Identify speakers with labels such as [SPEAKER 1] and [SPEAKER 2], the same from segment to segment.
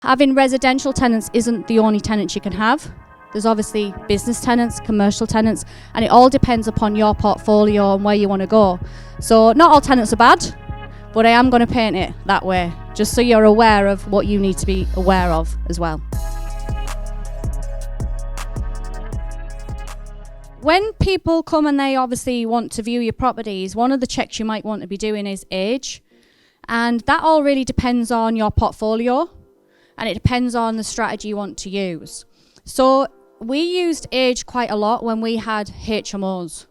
[SPEAKER 1] Having residential tenants isn't the only tenants you can have. There's obviously business tenants, commercial tenants, and it all depends upon your portfolio and where you want to go. So not all tenants are bad, but I am going to paint it that way, just so you're aware of what you need to be aware of as well. When people come and they obviously want to view your properties, one of the checks you might want to be doing is age. And that all really depends on your portfolio, and it depends on the strategy you want to use. So we used age quite a lot when we had HMOs.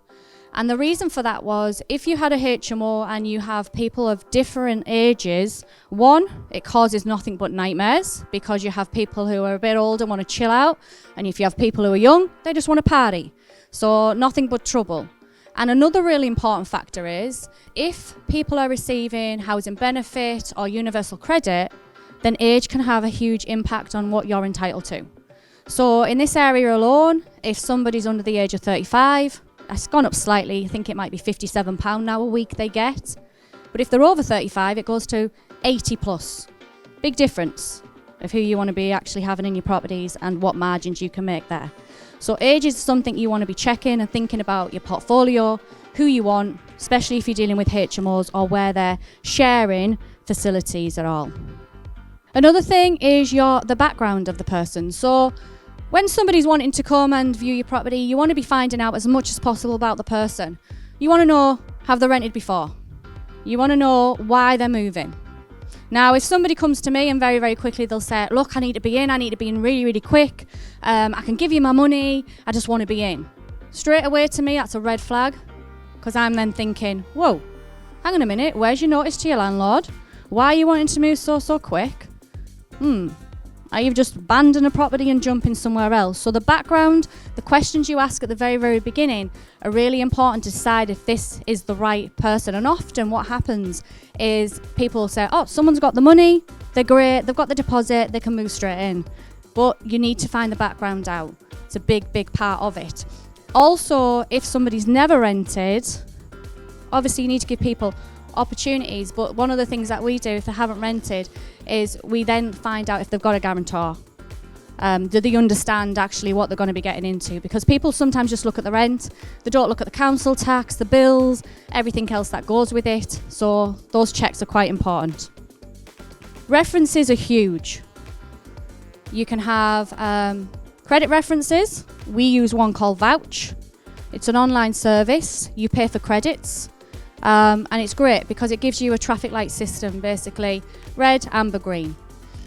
[SPEAKER 1] And the reason for that was, if you had a HMO and you have people of different ages, one, it causes nothing but nightmares, because you have people who are a bit older and want to chill out, and if you have people who are young, they just want to party. So nothing but trouble. And another really important factor is, if people are receiving housing benefit or universal credit, then age can have a huge impact on what you're entitled to. So in this area alone, if somebody's under the age of 35, it's gone up slightly. I think it might be £57 now a week they get. But if they're over 35, it goes to 80 plus. Big difference of who you want to be actually having in your properties and what margins you can make there. So age is something you want to be checking and thinking about your portfolio, who you want, especially if you're dealing with HMOs or where they're sharing facilities at all. Another thing is the background of the person. So when somebody's wanting to come and view your property, you want to be finding out as much as possible about the person. You want to know, have they rented before? You want to know why they're moving. Now, if somebody comes to me and very, very quickly they'll say, look, I need to be in really, really quick. I can give you my money, I just want to be in. Straight away to me, that's a red flag, because I'm then thinking, whoa, hang on a minute, where's your notice to your landlord? Why are you wanting to move so quick? Are you just abandoning a property and jumping somewhere else? So the background, the questions you ask at the very, very beginning are really important to decide if this is the right person. And often what happens is people say, oh, someone's got the money, they're great, they've got the deposit, they can move straight in. But you need to find the background out. It's a big, big part of it. Also, if somebody's never rented, obviously you need to give people opportunities, but one of the things that we do if they haven't rented is we then find out if they've got a guarantor. Do they understand actually what they're going to be getting into? Because people sometimes just look at the rent, they don't look at the council tax, the bills, everything else that goes with it. So those checks are quite important. References are huge. You can have credit references. We use one called Vouch. It's an online service. You pay for credits. And it's great because it gives you a traffic light system, basically red, amber, green,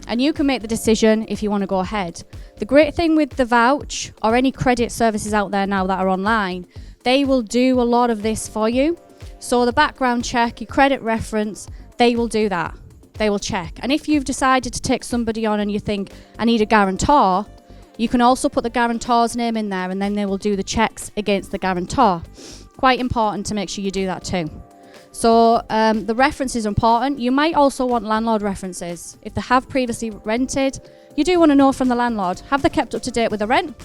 [SPEAKER 1] and you can make the decision if you want to go ahead. The great thing with the Vouch or any credit services out there now that are online, they will do a lot of this for you. So the background check, your credit reference, they will do that. They will check. And if you've decided to take somebody on and you think, I need a guarantor, you can also put the guarantor's name in there, and then they will do the checks against the guarantor. Quite important to make sure you do that too. So the reference is important. You might also want landlord references. If they have previously rented, you do want to know from the landlord, have they kept up to date with the rent?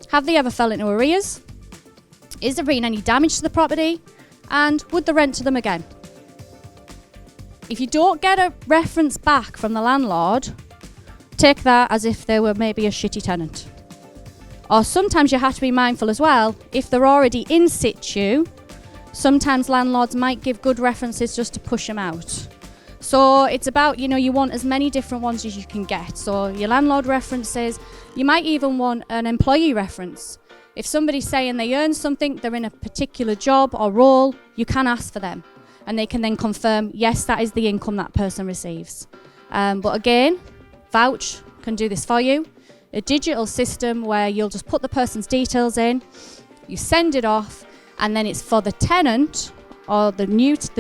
[SPEAKER 1] Have they ever fell into arrears? Is there been any damage to the property? And would they rent to them again? If you don't get a reference back from the landlord, take that as if they were maybe a shitty tenant. Or sometimes you have to be mindful as well, if they're already in situ, sometimes landlords might give good references just to push them out. So it's about, you want as many different ones as you can get. So your landlord references, you might even want an employee reference. If somebody's saying they earn something, they're in a particular job or role, you can ask for them. And they can then confirm, yes, that is the income that person receives. But again, Vouch can do this for you. A digital system where you'll just put the person's details in, you send it off, and then it's for the tenant or the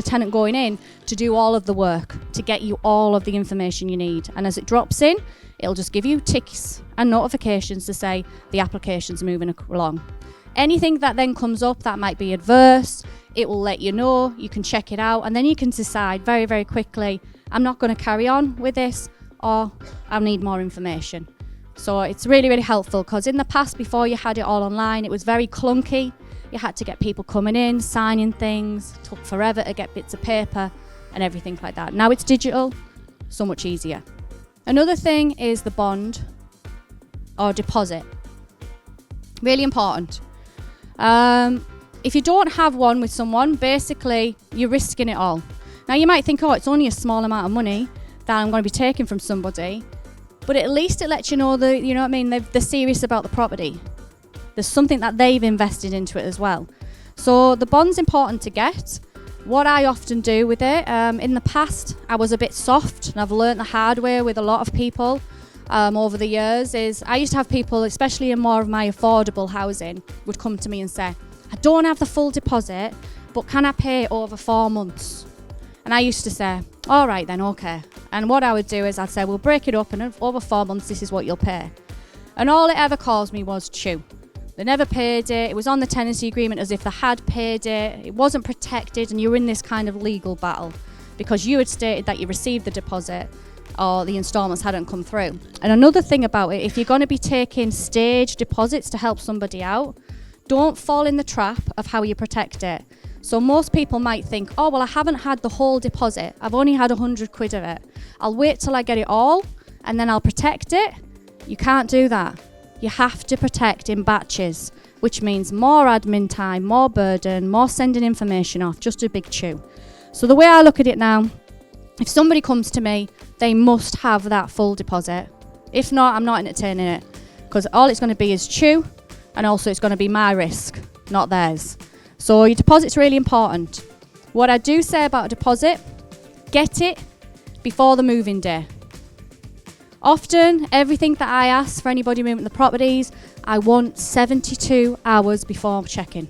[SPEAKER 1] tenant going in to do all of the work to get you all of the information you need. And as it drops in, it'll just give you ticks and notifications to say the application's moving along. Anything that then comes up that might be adverse, it will let you know, you can check it out, and then you can decide very, very quickly, I'm not going to carry on with this, or I need more information. So it's really, really helpful, because in the past, before you had it all online, it was very clunky. You had to get people coming in, signing things, it took forever to get bits of paper and everything like that. Now it's digital, so much easier. Another thing is the bond or deposit. Really important. If you don't have one with someone, basically you're risking it all. Now you might think, oh, it's only a small amount of money that I'm going to be taking from somebody, but at least it lets you know that, you know what I mean, they're serious about the property. There's something that they've invested into it as well. So the bond's important to get. What I often do with it, in the past, I was a bit soft, and I've learnt the hard way with a lot of people over the years, is I used to have people, especially in more of my affordable housing, would come to me and say, I don't have the full deposit, but can I pay over 4 months? And I used to say, all right then, okay. And what I would do is I'd say, we'll break it up, and over 4 months, this is what you'll pay. And all it ever caused me was chew. They never paid it. It was on the tenancy agreement as if they had paid it. It wasn't protected, and you were in this kind of legal battle because you had stated that you received the deposit or the instalments hadn't come through. And another thing about it, if you're going to be taking stage deposits to help somebody out, don't fall in the trap of how you protect it. So most people might think, oh, well, I haven't had the whole deposit. I've only had 100 quid of it. I'll wait till I get it all and then I'll protect it. You can't do that. You have to protect in batches, which means more admin time, more burden, more sending information off, just a big chew. So the way I look at it now, if somebody comes to me, they must have that full deposit. If not, I'm not entertaining it, because all it's going to be is chew, and also it's going to be my risk, not theirs. So your deposit's really important. What I do say about a deposit, get it before the moving day. Often, everything that I ask for anybody moving the properties, I want 72 hours before checking.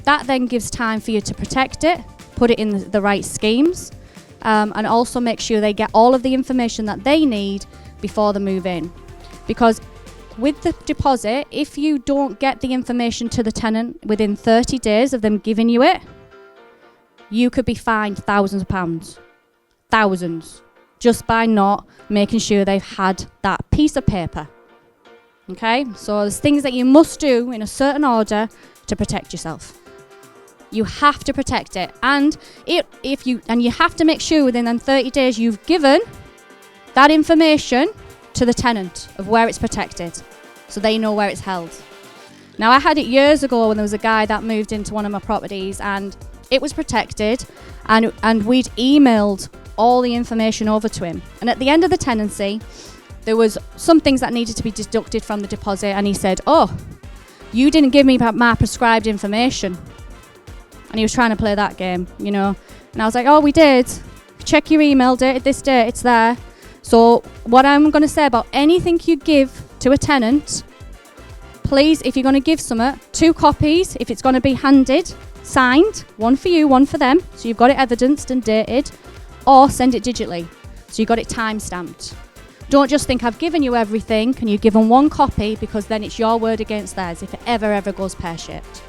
[SPEAKER 1] That then gives time for you to protect it, put it in the right schemes, and also make sure they get all of the information that they need before the move in. Because with the deposit, if you don't get the information to the tenant within 30 days of them giving you it, you could be fined thousands of pounds. Thousands. Just by not making sure they've had that piece of paper. Okay, so there's things that you must do in a certain order to protect yourself. You have to protect it, and you have to make sure within them 30 days you've given that information to the tenant of where it's protected, so they know where it's held. Now, I had it years ago when there was a guy that moved into one of my properties, and it was protected, and we'd emailed all the information over to him. And at the end of the tenancy, there was some things that needed to be deducted from the deposit, and he said, oh, you didn't give me my prescribed information. And he was trying to play that game, you know. And I was like, oh, we did. Check your email, dated this date, it's there. So what I'm going to say about anything you give to a tenant, please, if you're going to give something, 2 copies, if it's going to be handed, signed, one for you, one for them, so you've got it evidenced and dated, or send it digitally, so you've got it time-stamped. Don't just think I've given you everything and you give them 1 copy, because then it's your word against theirs if it ever goes pear-shaped.